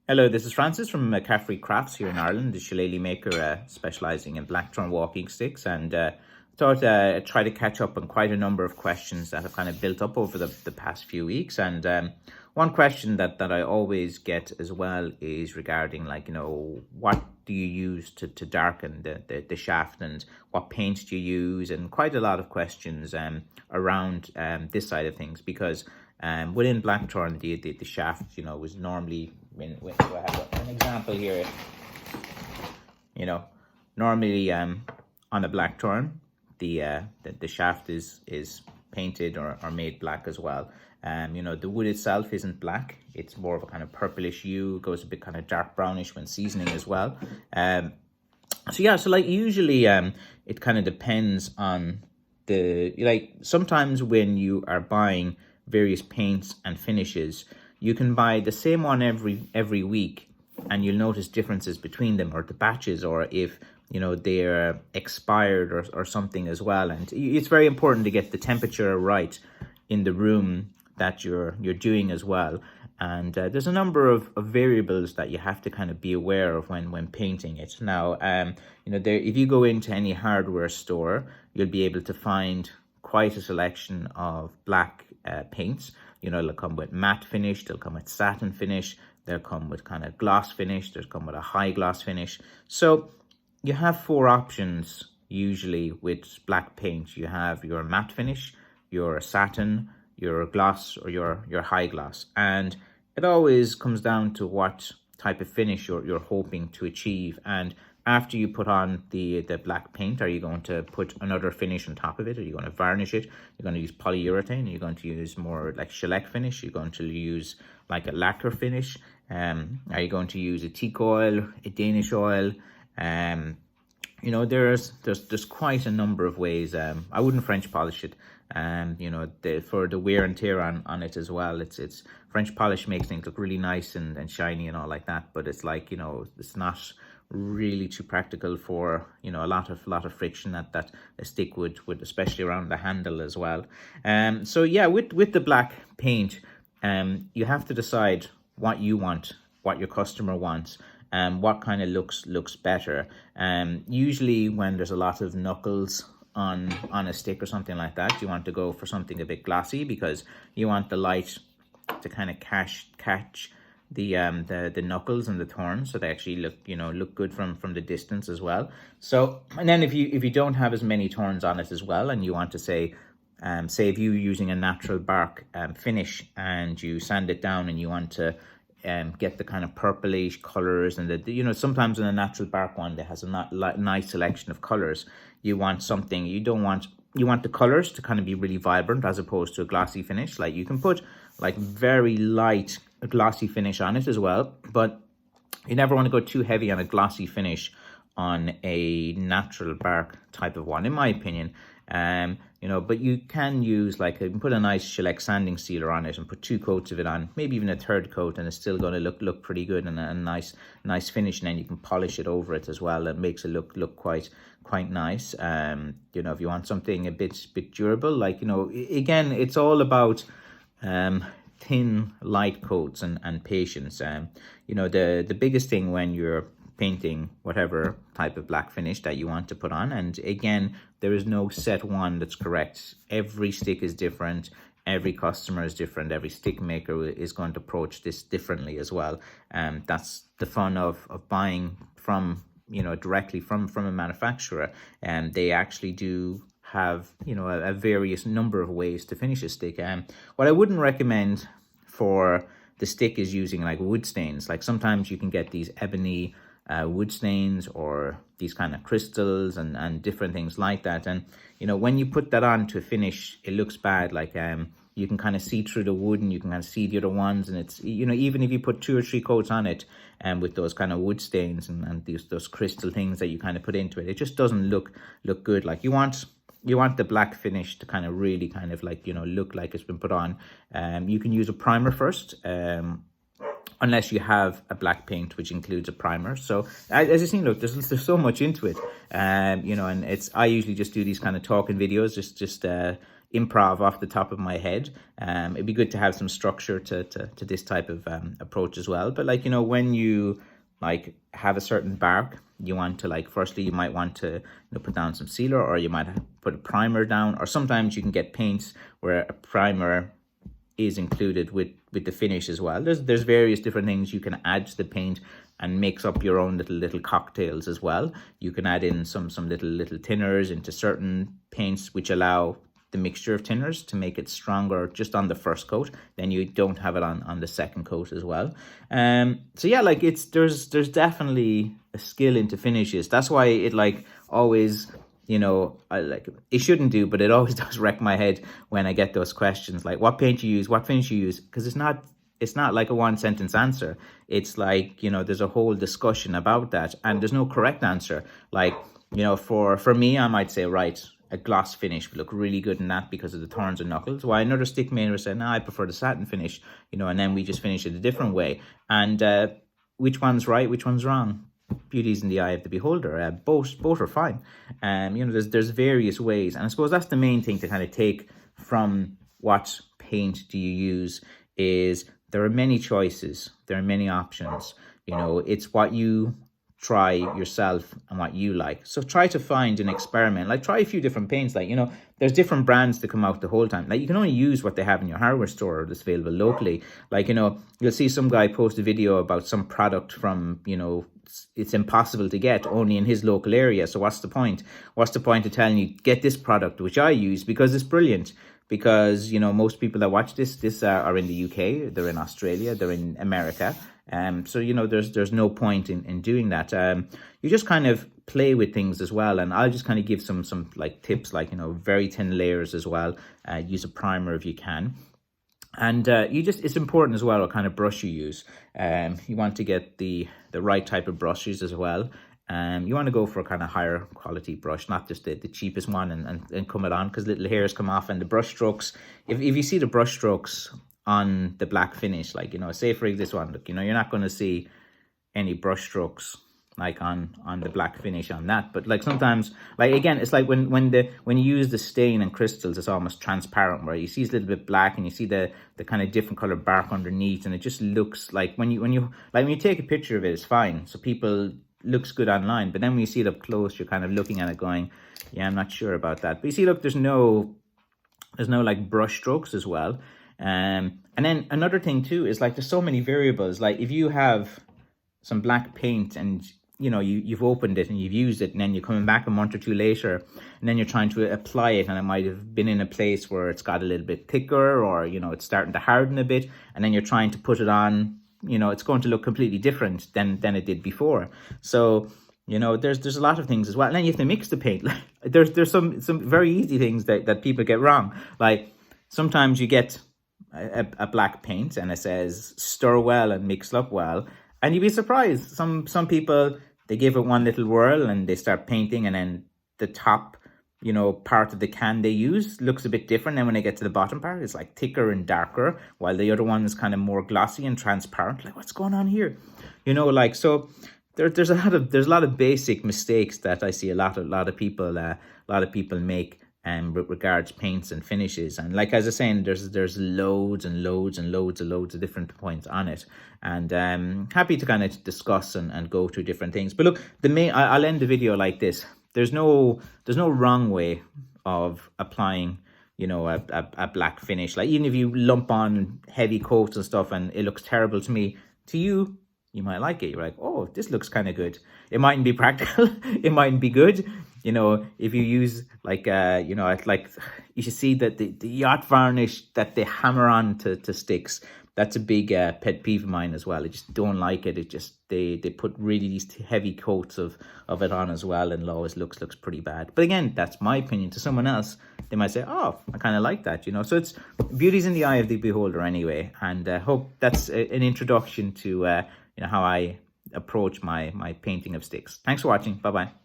Hello, this is Francis from Caffrey Crafts here in Ireland, the shillelagh maker specialising in blackthorn walking sticks, and thought I'd try to catch up on quite a number of questions that have kind of built up over the past few weeks. And one question that I always get as well is regarding, like, what do you use to darken the shaft, and what paints do you use, and quite a lot of questions around this side of things, because within blackthorn, the shaft, was normally, so I have an example here. Normally on a blackthorn, the shaft is painted or made black as well. The wood itself isn't black; it's more of a kind of purplish hue. It goes a bit kind of dark brownish when seasoning as well. So like usually it kind of depends on sometimes when you are buying various paints and finishes, you can buy the same one every week, and you'll notice differences between them, or the batches, or if they're expired or something as well. And it's very important to get the temperature right in the room that you're doing as well. And there's a number of variables that you have to kind of be aware of when painting it. Now, if you go into any hardware store, you'll be able to find quite a selection of black paints. They'll come with matte finish, they'll come with satin finish, they'll come with kind of gloss finish, they'll come with a high gloss finish. So you have four options usually with black paint. You have your matte finish, your satin, your gloss, or your high gloss. And it always comes down to what type of finish you're hoping to achieve. And after you put on the black paint, are you going to put another finish on top of it? Are you going to varnish it? You're going to use polyurethane? Are you going to use more like shellac finish? You're going to use like a lacquer finish? Are you going to use a teak oil, a Danish oil? There's quite a number of ways. I wouldn't French polish it. For the wear and tear on it as well. It's French polish makes things look really nice and shiny and all like that, but it's like, it's not really too practical for a lot of friction that a stick would especially around the handle as well. So yeah, with the black paint, you have to decide what you want, what your customer wants, what kind of looks better. Usually when there's a lot of knuckles on a stick or something like that, you want to go for something a bit glossy, because you want the light to kind of catch the knuckles and the thorns, so they actually look good from the distance as well. So, and then if you don't have as many thorns on it as well, and you want to say if you're using a natural bark finish, and you sand it down, and you want to get the kind of purplish colors, and sometimes in a natural bark one that has a nice selection of colors, you want the colors to kind of be really vibrant, as opposed to a glossy finish. Like, you can put like very light glossy finish on it as well, but you never want to go too heavy on a glossy finish on a natural bark type of one, in my opinion. But you can use, like, you can put a nice shellac sanding sealer on it and put 2 coats of it on, maybe even a 3rd coat, and it's still going to look pretty good, and a nice finish. And then you can polish it over it as well. It makes it look quite nice. If you want something a bit durable, like, again, it's all about thin light coats and patience. The biggest thing when you're painting whatever type of black finish that you want to put on, and again, there is no set one that's correct. Every stick is different, every customer is different, every stick maker is going to approach this differently as well. That's the fun of buying from directly from a manufacturer, and they actually do have a various number of ways to finish a stick. What I wouldn't recommend for the stick is using like wood stains. Like, sometimes you can get these ebony wood stains, or these kind of crystals and different things like that, and when you put that on to a finish, it looks bad. Like, you can kind of see through the wood, and you can kind of see the other ones, and it's even if you put 2 or 3 coats on it, and with those kind of wood stains and those crystal things that you kind of put into it, it just doesn't look good. Like, you want the black finish to kind of really kind of like look like it's been put on. You can use a primer first, unless you have a black paint which includes a primer. So as you see, look, there's so much into it, and I usually just do these kind of talking videos, just improv off the top of my head. It'd be good to have some structure to this type of approach as well. But like, you know, when you like have a certain bark, you want to like, firstly, you might want to, you know, put down some sealer, or you might put a primer down, or sometimes you can get paints where a primer is included with the finish as well. There's various different things you can add to the paint and mix up your own little cocktails as well. You can add in some little thinners into certain paints, which allow the mixture of thinners to make it stronger just on the first coat. Then you don't have it on the second coat as well. So yeah, like there's definitely a skill into finishes. That's why it like always, you know, it shouldn't do, but it always does wreck my head when I get those questions like what paint you use, what finish you use, because it's not like a one sentence answer. It's like, you know, there's a whole discussion about that, and there's no correct answer. Like, you know, for me, I might say, right, a gloss finish would look really good in that because of the thorns and knuckles. While another stick maker said, no, I prefer the satin finish, you know, and then we just finish it a different way. And which one's right, which one's wrong? Beauty's in the eye of the beholder. Both are fine. You know, there's various ways, and I suppose that's the main thing to kind of take from what paint do you use is there are many choices, there are many options. You know, it's what you try yourself and what you like. So try to find and experiment. Like, try a few different paints. Like, you know, there's different brands that come out the whole time. Like, you can only use what they have in your hardware store that's available locally. Like, you know, you'll see some guy post a video about some product from, you know, it's impossible to get only in his local area. So what's the point? What's the point of telling you get this product which I use because it's brilliant? Because, you know, most people that watch this are in the UK, they're in Australia, they're in America. So, you know, there's no point in doing that. You just kind of play with things as well. And I'll just kind of give some like tips, like, you know, very thin layers as well. Use a primer if you can. And it's important as well what kind of brush you use. You want to get the right type of brushes as well. You want to go for a kind of higher quality brush, not just the cheapest one and come it on, because little hairs come off. And the brush strokes, if you see the brush strokes on the black finish, like, you know, say for this one, look, you know, you're not going to see any brush strokes like on the black finish on that. But like sometimes, like again, it's like when you use the stain and crystals, it's almost transparent, where you see it's a little bit black and you see the kind of different color bark underneath, and it just looks like when you take a picture of it, it's fine. So people looks good online, but then when you see it up close, you're kind of looking at it going, yeah, I'm not sure about that. But you see, look, there's no like brush strokes as well. And then another thing too is like there's so many variables. Like if you have some black paint and you know you've opened it and you've used it, and then you're coming back a month or two later and then you're trying to apply it, and it might have been in a place where it's got a little bit thicker, or you know it's starting to harden a bit, and then you're trying to put it on, you know, it's going to look completely different than it did before. So, you know, there's a lot of things as well. And then you have to mix the paint. There's some very easy things that people get wrong. Like sometimes you get a black paint and it says stir well and mix up well, and you'd be surprised. Some people, they give it one little whirl and they start painting, and then the top, you know, part of the can they use looks a bit different. And when they get to the bottom part, it's like thicker and darker, while the other one is kind of more glossy and transparent. Like, what's going on here? You know, like, so there's a lot of basic mistakes that I see a lot of people make with regards paints and finishes. And like as I was saying, there's loads and loads of different points on it, and happy to kind of discuss and go through different things. But look, I'll end the video like this. There's no wrong way of applying, you know, a black finish. Like even if you lump on heavy coats and stuff and it looks terrible to me, to you, you might like it. You're like, oh, this looks kind of good. It mightn't be practical. It mightn't be good. You know, if you use like, you know, like you should see that the yacht varnish that they hammer on to sticks, that's a big pet peeve of mine as well. I just don't like it. It just, they put really these heavy coats of it on as well, and it always looks pretty bad. But again, that's my opinion. To someone else, they might say, oh, I kind of like that, you know. So it's beauty's in the eye of the beholder anyway. And I hope that's an introduction to, you know, how I approach my painting of sticks. Thanks for watching. Bye-bye.